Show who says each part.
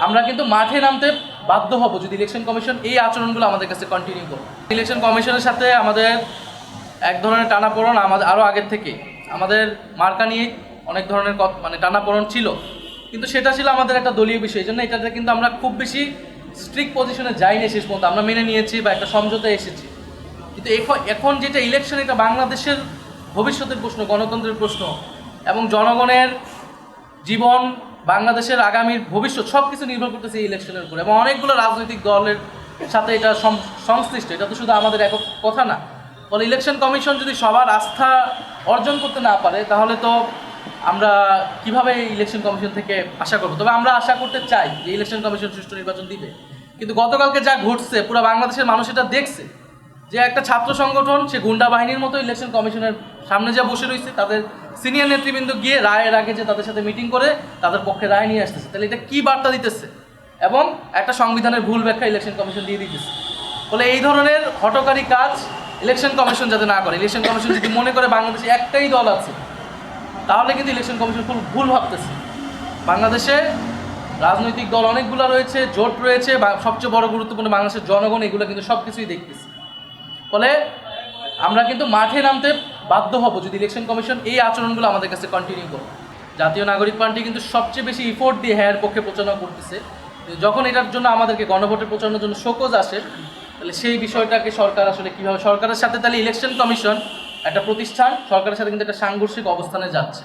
Speaker 1: আমরা কিন্তু মাঠে নামতে বাধ্য হব যদি ইলেকশন কমিশন এই আচরণগুলো আমাদের কাছে কন্টিনিউ করে। ইলেকশন কমিশনের সাথে আমাদের এক ধরনের টানাপোড়েন আমাদের আরও আগের থেকে, আমাদের মার্কা নিয়ে অনেক ধরনের টানাপোড়েন ছিল, কিন্তু সেটা ছিল আমাদের একটা দলীয় বিষয়। এই জন্য এটাতে কিন্তু আমরা খুব বেশি স্ট্রিক্ট পজিশনে যাইনি, শেষ পর্যন্ত আমরা মেনে নিয়েছি বা একটা সমঝোতায় এসেছি। কিন্তু এখন যেটা ইলেকশন, এটা বাংলাদেশের ভবিষ্যতের প্রশ্ন, গণতন্ত্রের প্রশ্ন এবং জনগণের জীবন, বাংলাদেশের আগামীর ভবিষ্যৎ সব কিছু নির্ভর করতেছে এই ইলেকশনের উপর, এবং অনেকগুলো রাজনৈতিক দলের সাথে এটা সংশ্লিষ্ট। এটা তো শুধু আমাদের একক কথা না। ফলে ইলেকশন কমিশন যদি সবার আস্থা অর্জন করতে না পারে, তাহলে তো আমরা কিভাবে ইলেকশন কমিশন থেকে আশা করবো? তবে আমরা আশা করতে চাই যে ইলেকশন কমিশন সুষ্ঠু নির্বাচন দিবে। কিন্তু গতকালকে যা ঘটছে, পুরো বাংলাদেশের মানুষ এটা দেখছে যে একটা ছাত্র সংগঠন সে গুন্ডা বাহিনীর মতো ইলেকশন কমিশনের সামনে যা বসে রয়েছে, তাদের সিনিয়র নেতৃবৃন্দ গিয়ে রায়ের আগে যে তাদের সাথে মিটিং করে তাদের পক্ষে রায় নিয়ে আসতেছে। তাহলে এটা কী বার্তা দিতেছে? এবং একটা সংবিধানের ভুল ব্যাখ্যা ইলেকশন কমিশন দিয়ে দিতেছে। ফলে এই ধরনের হঠকারী কাজ ইলেকশন কমিশন যাতে না করে, ইলেকশন কমিশন যদি মনে করে বাংলাদেশে একটাই দল আছে, তাহলে কিন্তু ইলেকশন কমিশন ভুল ভাবতেছে। বাংলাদেশে রাজনৈতিক দল অনেকগুলো রয়েছে, জোট রয়েছে, বা সবচেয়ে বড় গুরুত্বপূর্ণ বাংলাদেশের জনগণ এগুলো কিন্তু সব কিছুই দেখতেছে। ফলে আমরা কিন্তু মাঠে নামতে বাধ্য হব যদি ইলেকশন কমিশন এই আচরণগুলো আমাদের কাছে কন্টিনিউ করে। জাতীয় নাগরিক পার্টি কিন্তু সবচেয়ে বেশি ইফোর্ট দিয়ে হ্যার পক্ষে প্রচারণা করতেছে। যখন এটার জন্য আমাদেরকে গণভোটে প্রচারণার জন্য শোকজ আসে, তাহলে সেই বিষয়টাকে সরকার আসলে কীভাবে, সরকারের সাথে তাহলে ইলেকশন কমিশন একটা প্রতিষ্ঠান, সরকারের সাথে কিন্তু একটা সাংঘর্ষিক অবস্থানে যাচ্ছে।